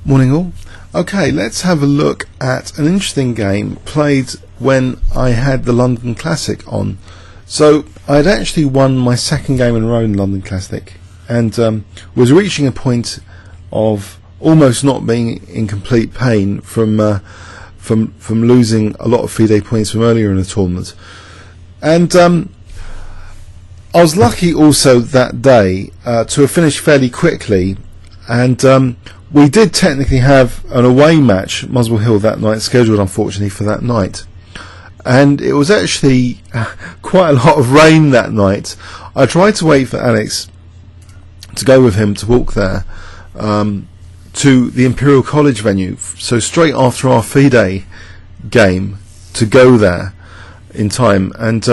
Morning all. Okay, let's have a look at an interesting game played when I had the London Classic on. So I'd actually won my second game in a row in London Classic and was reaching a point of almost not being in complete pain from losing a lot of FIDE points from earlier in the tournament. And I was lucky also that day to have finished fairly quickly, and we did technically have an away match, Muswell Hill, that night, scheduled unfortunately for that night. And it was actually quite a lot of rain that night. I tried to wait for Alex to go with him to walk there to the Imperial College venue, so straight after our FIDE game, to go there in time. And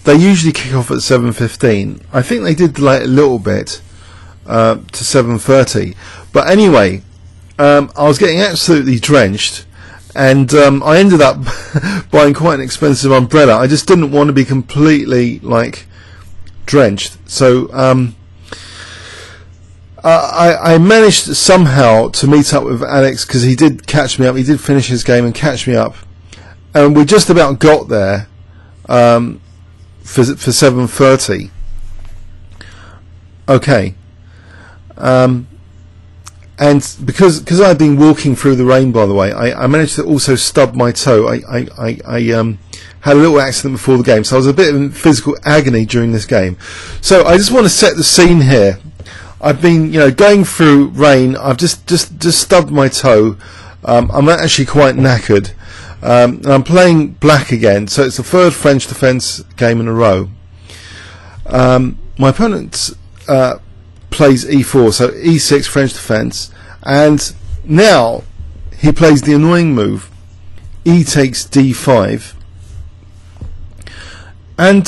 they usually kick off at 7:15. I think they did delay it a little bit to 7:30. But anyway, I was getting absolutely drenched, and I ended up buying quite an expensive umbrella. I just didn't want to be completely drenched, so I managed somehow to meet up with Alex, because he did catch me up. He did finish his game and catch me up, and we just about got there for 7:30. Okay. And because I'd been walking through the rain, by the way, I managed to also stub my toe. I had a little accident before the game, so I was a bit in physical agony during this game. So I just want to set the scene here. I've been, going through rain. I've just stubbed my toe. I'm actually quite knackered. And I'm playing black again, so it's the third French defence game in a row. My opponent plays e4, so e6 French defence, and now he plays the annoying move e takes d5, and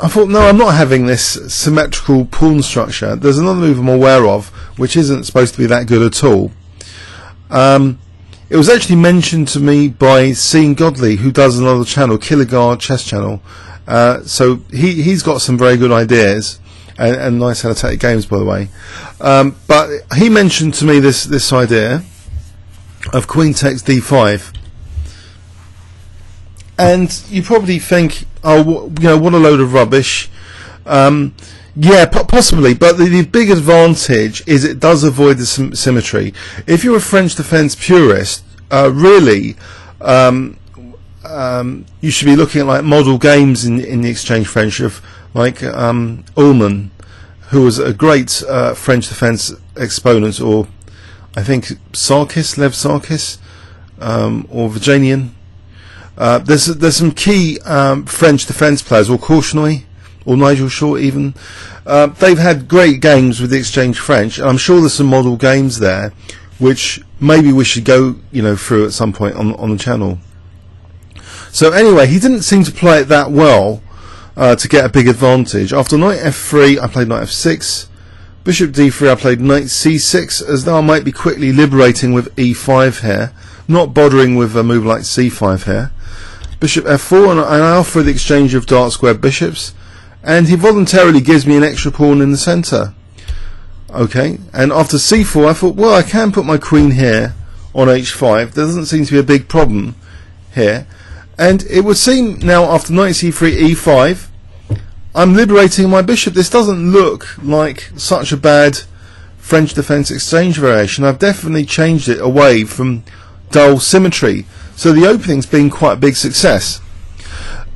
I thought, no, I'm not having this symmetrical pawn structure. There's another move I'm aware of which isn't supposed to be that good at all. It was actually mentioned to me by Seeing Godly, who does another channel, Killigar Chess Channel, so he's got some very good ideas. And nice annotated games, by the way. But he mentioned to me this idea of queen takes d5, and you probably think, oh, what a load of rubbish. Yeah, possibly, but the big advantage is it does avoid the symmetry. If you're a French defence purist, really, you should be looking at model games in the exchange French of Ullmann, who was a great French defence exponent, or I think Lev Sarkis, or Virginian. There's some key French defence players, or Courchenoy, or Nigel Short even. They've had great games with the exchange French, and I'm sure there's some model games there, which maybe we should go through at some point on the channel. So anyway, he didn't seem to play it that well to get a big advantage. After knight f3, I played knight f6. Bishop d3, I played knight c6, as though I might be quickly liberating with e5 here, not bothering with a move like c5 here. Bishop f4, and I offer the exchange of dark square bishops, and he voluntarily gives me an extra pawn in the centre. Okay, and after c4, I thought, well, I can put my queen here on h5. There doesn't seem to be a big problem here. And it would seem now, after knight c3, e5, I'm liberating my bishop. This doesn't look like such a bad French defence exchange variation. I've definitely changed it away from dull symmetry. So the opening's been quite a big success.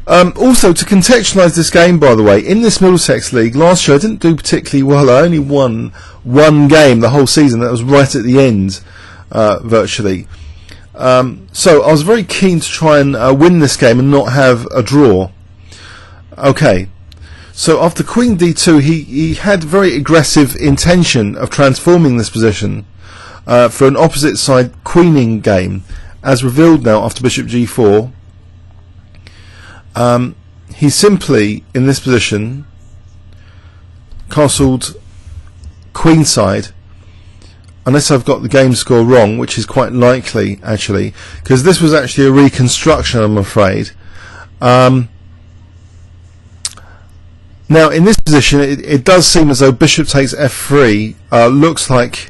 Also, to contextualise this game, by the way, in this Middlesex League, last year I didn't do particularly well. I only won one game the whole season. That was right at the end, virtually. So I was very keen to try and win this game and not have a draw. Okay, so after queen d2, he had very aggressive intention of transforming this position for an opposite side queening game, as revealed now after bishop g4. He simply, in this position, castled queenside, unless I've got the game score wrong, which is quite likely actually, because this was actually a reconstruction, I'm afraid. Now in this position it does seem as though bishop takes f3 looks like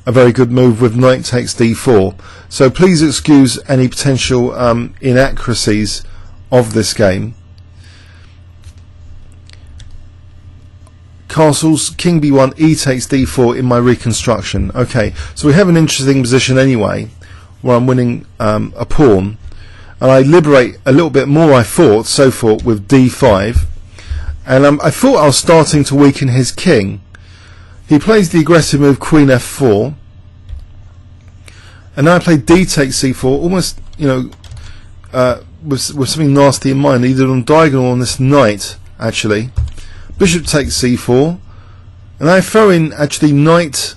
a very good move with knight takes d4. So please excuse any potential inaccuracies of this game. Castles, king b1, e takes d4 in my reconstruction. Okay, so we have an interesting position anyway, where I'm winning a pawn, and I liberate a little bit more, I thought, so far with d5, and I thought I was starting to weaken his king. He plays the aggressive move queen f4, and now I play d takes c4, almost, you know, with something nasty in mind. He did on diagonal on this knight, actually. Bishop takes c4, and I throw in actually knight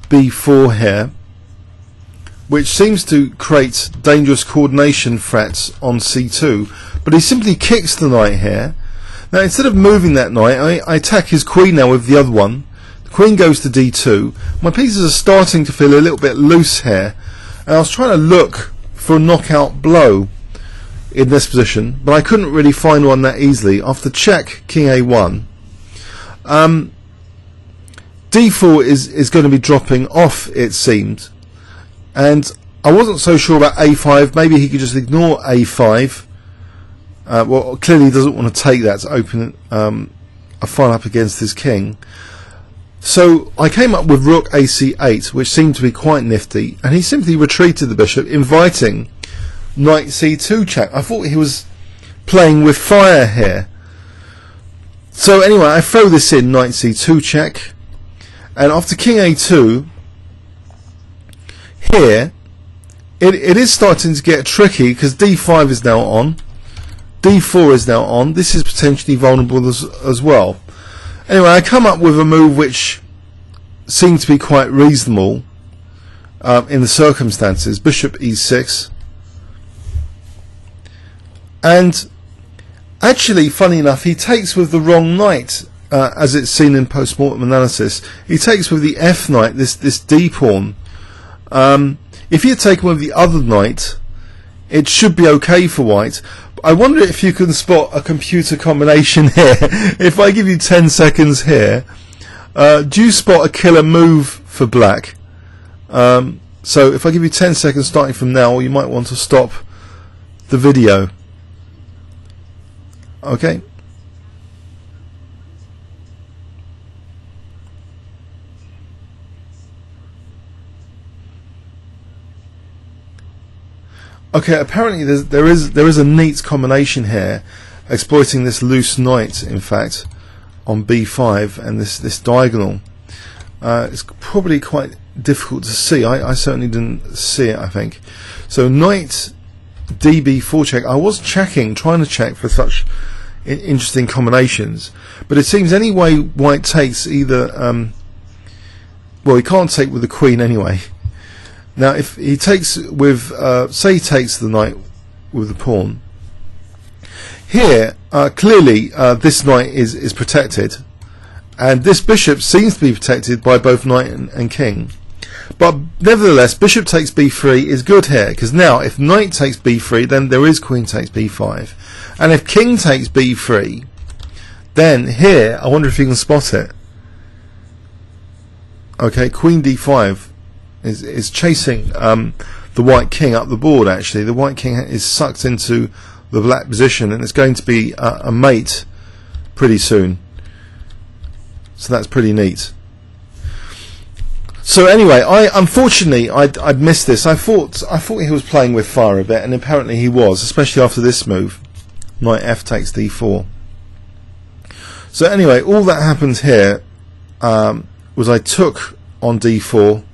b4 here, which seems to create dangerous coordination threats on c2, but he simply kicks the knight here. Now instead of moving that knight, I attack his queen now with the other one. The queen goes to d2. My pieces are starting to feel a little bit loose here, and I was trying to look for a knockout blow in this position, but I couldn't really find one that easily. After check king a1, d4 is going to be dropping off, it seemed, and I wasn't so sure about a5. Maybe he could just ignore a5. Well, clearly he doesn't want to take that to open a file up against his king. So I came up with rook ac8, which seemed to be quite nifty, and he simply retreated the bishop, inviting knight c2 check. I thought he was playing with fire here. So anyway, I throw this in, knight c2 check, and after king a2, here it is starting to get tricky, because d5 is now on, d4 is now on. This is potentially vulnerable as well. Anyway, I come up with a move which seemed to be quite reasonable in the circumstances. Bishop e6. And actually, funny enough, he takes with the wrong knight, as it's seen in post-mortem analysis. He takes with the f knight, this d pawn. If he had taken with the other knight, it should be okay for white. I wonder if you can spot a computer combination here. If I give you 10 seconds here, do you spot a killer move for black? So if I give you 10 seconds starting from now, you might want to stop the video. Okay. Okay, apparently there is a neat combination here, exploiting this loose knight, in fact, on b5 and this diagonal. It's probably quite difficult to see. I certainly didn't see it, I think. So knight db4 check. I was trying to check for such interesting combinations, but it seems any way white takes either, well, he can't take with the queen anyway. Now if he takes with, say he takes the knight with the pawn, here clearly this knight is protected, and this bishop seems to be protected by both knight and king. But nevertheless, bishop takes b3 is good here, because now if knight takes b3, then there is queen takes b5, and if king takes b3, then here I wonder if you can spot it. Okay, queen d5 is chasing the white king up the board. Actually, the white king is sucked into the black position, and it's going to be a mate pretty soon. So that's pretty neat. So anyway, unfortunately I'd missed this. I thought he was playing with fire a bit, and apparently he was, especially after this move, knight f takes d4. So anyway, all that happened here was I took on d4.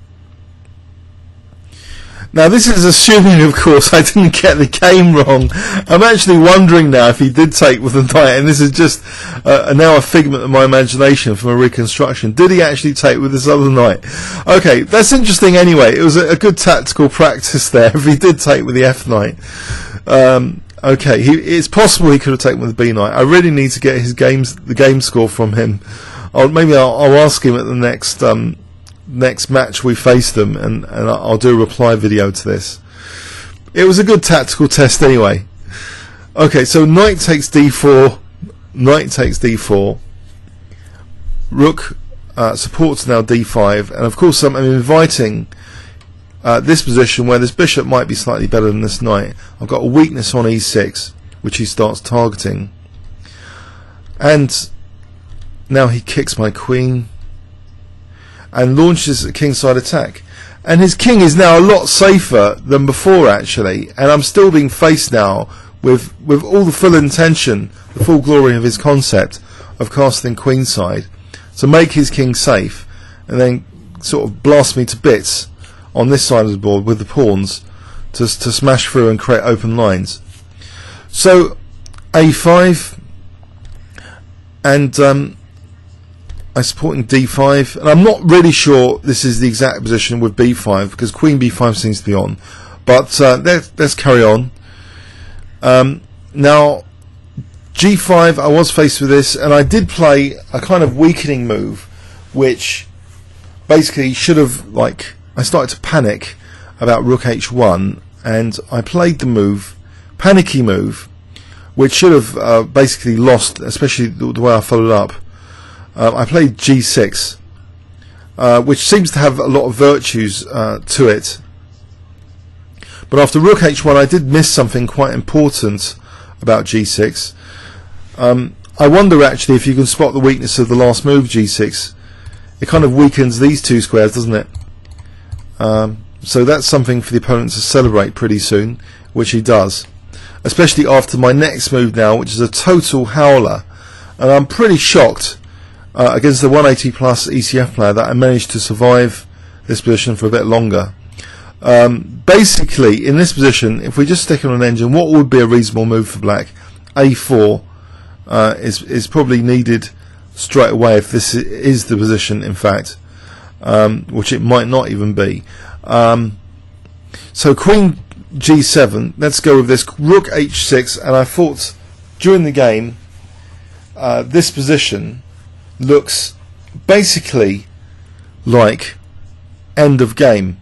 Now this is assuming, of course, I didn't get the game wrong. I'm actually wondering now if he did take with the knight, and this is just now a figment of my imagination from a reconstruction. Did he actually take with this other knight? Okay, that's interesting anyway. It was a good tactical practice there if he did take with the f knight. Okay, it's possible he could have taken with the b knight. I really need to get the game score from him. Maybe I'll ask him at the next match we face them, and I'll do a reply video to this. It was a good tactical test anyway. Okay, so knight takes d4, knight takes d4, rook supports now d5, and of course I'm inviting this position where this bishop might be slightly better than this knight. I've got a weakness on e6, which he starts targeting, and now he kicks my queen and launches a kingside attack, and his king is now a lot safer than before actually, and I'm still being faced now with all the full intention, the full glory of his concept of casting queenside to make his king safe and then sort of blast me to bits on this side of the board with the pawns to smash through and create open lines. So a5, and I'm supporting d5, and I'm not really sure this is the exact position with b5 because queen b5 seems to be on, but let's carry on. Now g5, I was faced with this, and I did play a kind of weakening move, which basically should have, like, I started to panic about rook h1, and I played the move, panicky move, which should have basically lost, especially the way I followed up. I played g6, which seems to have a lot of virtues to it. But after rook h1, I did miss something quite important about g6. I wonder actually if you can spot the weakness of the last move, g6. It kind of weakens these two squares, doesn't it? So that's something for the opponent to celebrate pretty soon, which he does, especially after my next move now, which is a total howler. And I'm pretty shocked against the 180 plus ECF player that I managed to survive this position for a bit longer. Basically, in this position, if we just stick on an engine, what would be a reasonable move for black? a4 is probably needed straight away if this is the position, in fact, which it might not even be. So queen g7, let's go with this, rook h6, and I thought during the game this position looks basically like end of game,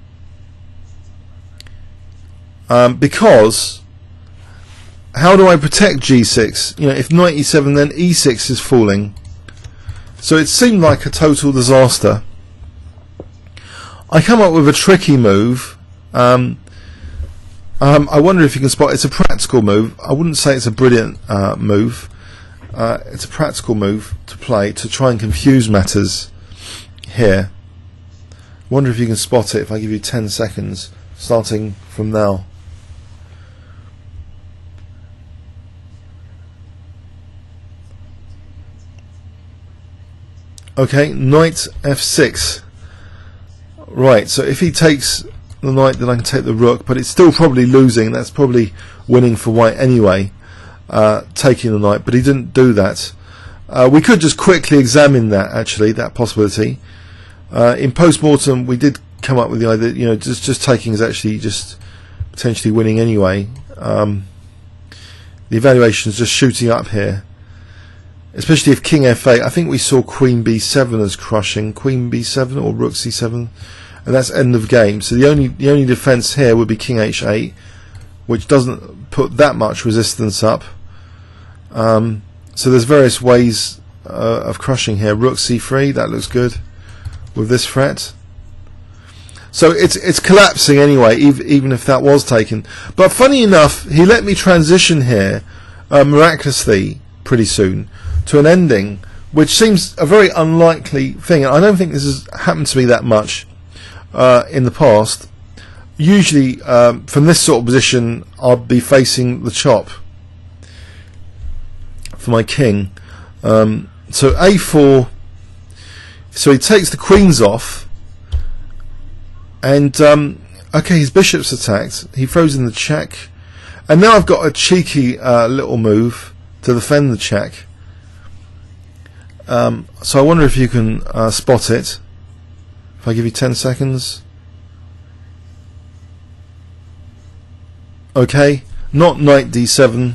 because how do I protect g6? You know, if knight e7, then e6 is falling, so it seemed like a total disaster. I come up with a tricky move. I wonder if you can spot. It's a practical move. I wouldn't say it's a brilliant move. It's a practical move to play to try and confuse matters here. Wonder if you can spot it if I give you 10 seconds starting from now. Okay, knight f6. Right, so if he takes the knight, then I can take the rook, but it's still probably losing. That's probably winning for white anyway, taking the knight, but he didn't do that. We could just quickly examine that, actually, that possibility. In post-mortem, we did come up with the idea, you know, just taking is actually just potentially winning anyway. The evaluation is just shooting up here, especially if king f8. I think we saw queen b7 as crushing, queen b7 or rook c7, and that's end of game. So the only defense here would be king h8, which doesn't put that much resistance up. So there's various ways of crushing here. Rook c3, that looks good with this threat. So it's collapsing anyway, even if that was taken. But funny enough, he let me transition here miraculously pretty soon to an ending, which seems a very unlikely thing. I don't think this has happened to me that much in the past. Usually from this sort of position I'll be facing the chop for my king. So a4, so he takes the queens off, and okay, his bishop's attacked, he throws in the check, and now I've got a cheeky little move to defend the check. So I wonder if you can spot it if I give you 10 seconds. Okay, not knight d7.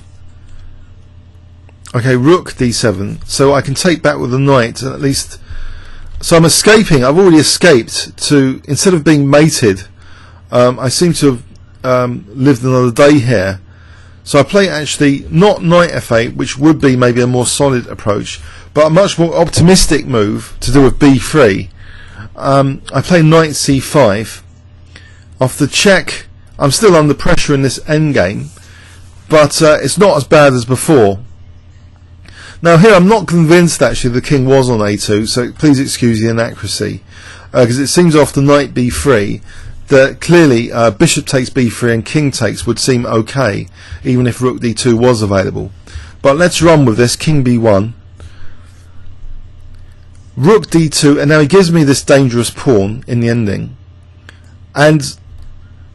Okay, rook d7. So I can take back with the knight, at least. So I'm escaping. I've already escaped to, instead of being mated, I seem to have lived another day here. So I play actually not knight f8, which would be maybe a more solid approach, but a much more optimistic move to do with b3. I play knight c5. After check, I'm still under pressure in this endgame, but it's not as bad as before. Now here I'm not convinced actually the king was on a2, so please excuse the inaccuracy, because it seems after knight b3 that clearly bishop takes b3 and king takes would seem okay, even if rook d2 was available. But let's run with this. King b1, rook d2, and now he gives me this dangerous pawn in the ending, and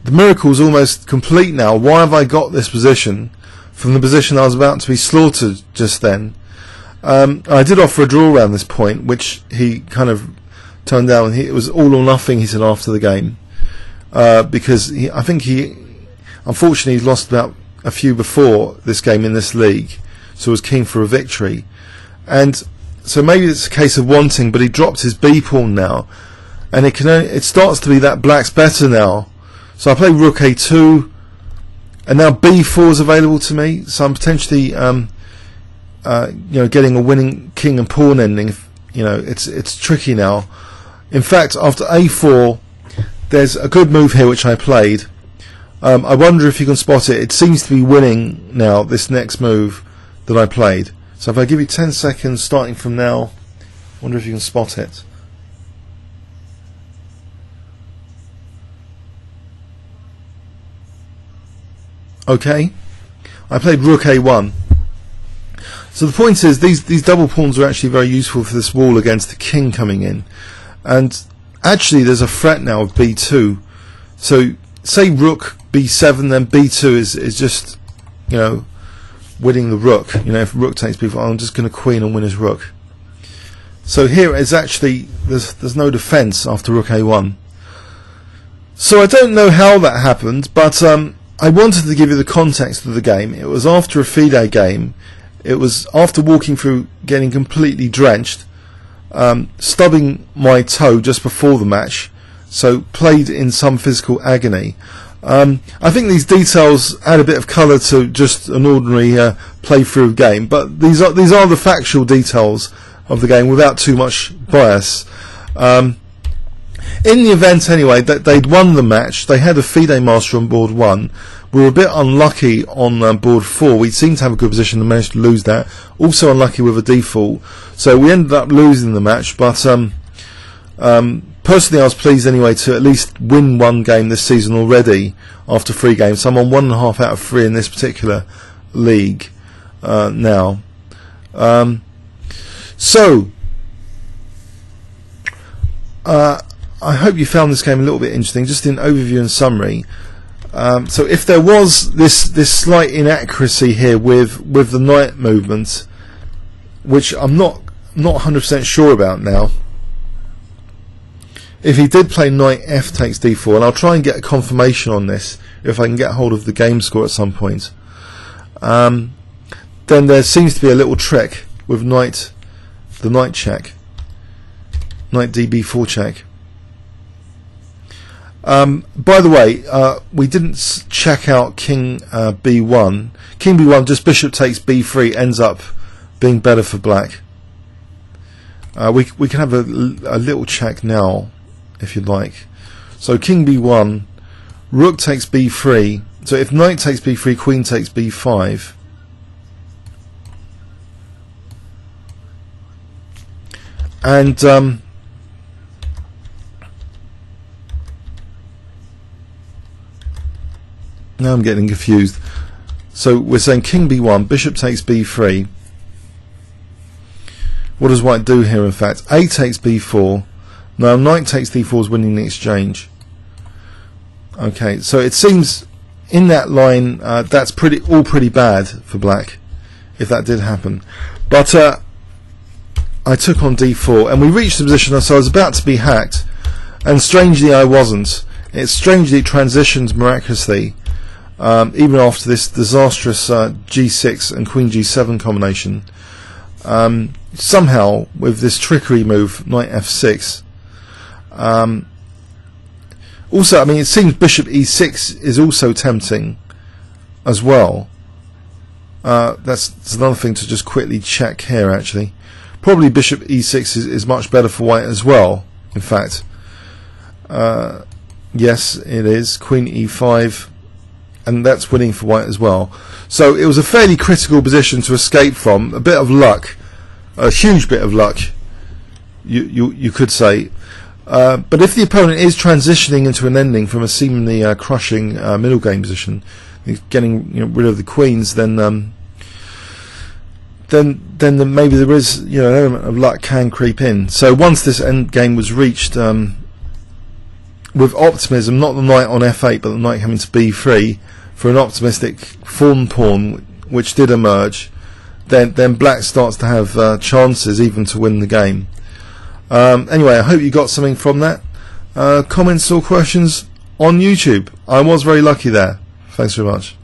the miracle is almost complete now. Why have I got this position from the position I was about to be slaughtered just then? I did offer a draw around this point, which he kind of turned down. It was all or nothing, he said after the game, because I think unfortunately he's lost about a few before this game in this league, so was keen for a victory. And so maybe it's a case of wanting, but he dropped his b pawn now, and it starts to be that black's better now. So I play rook a2, and now b4 is available to me. So I'm potentially, getting a winning king and pawn ending. It's tricky now. In fact, after a4, there's a good move here which I played. I wonder if you can spot it. It seems to be winning now, this next move that I played. So if I give you 10 seconds starting from now, I wonder if you can spot it. Okay, I played rook a1. So the point is, these double pawns are actually very useful for this wall against the king coming in. And actually there's a threat now of b2. So say rook b7, then b2 is just, winning the rook. If rook takes b4, I'm just going to queen and win his rook. So here is actually, there's no defense after rook a1. So I don't know how that happened, but I wanted to give you the context of the game. It was after a FIDE game. It was after walking through, getting completely drenched, stubbing my toe just before the match, so played in some physical agony. I think these details add a bit of colour to just an ordinary playthrough game, but these are the factual details of the game without too much bias. In the event anyway, they'd won the match. They had a FIDE master on board 1. We were a bit unlucky on board 4. We seemed to have a good position and managed to lose that. Also unlucky with a default. So we ended up losing the match, but personally I was pleased anyway to at least win one game this season already after 3 games. So I'm on 1.5 out of 3 in this particular league now. I hope you found this game a little bit interesting, just in overview and summary. So if there was this slight inaccuracy here with the knight movement, which I'm not 100% sure about now. If he did play knight f takes d4, and I'll try and get a confirmation on this if I can get hold of the game score at some point, then there seems to be a little trick with the knight check, knight db4 check. By the way, we didn't check out king b1. King b1, just bishop takes b3 ends up being better for black. We can have a little check now if you'd like. So king b1, rook takes b3. So if knight takes b3, queen takes b5. And now I'm getting confused. So we're saying king b1, bishop takes b3. What does white do here in fact? A takes b4. Now knight takes d4 is winning the exchange. Okay, so it seems in that line that's all pretty bad for black if that did happen. But I took on d4 and we reached the position so I was about to be hacked, and strangely I wasn't. It strangely transitions miraculously. Even after this disastrous g6 and queen g7 combination, somehow with this trickery move knight f6, also I mean it seems bishop e6 is also tempting as well, That's another thing to just quickly check here. Actually, probably bishop e6 is much better for white as well. In fact, yes, it is. Queen e5, and that's winning for white as well. So it was a fairly critical position to escape from. A bit of luck, a huge bit of luck, you could say. But if the opponent is transitioning into an ending from a seemingly crushing middle game position, getting rid of the queens, then maybe there is an element of luck can creep in. So once this end game was reached, with optimism, not the knight on f8, but the knight coming to b3 for an optimistic fawn pawn, which did emerge, then black starts to have chances even to win the game. Anyway, I hope you got something from that. Comments or questions on YouTube. I was very lucky there. Thanks very much.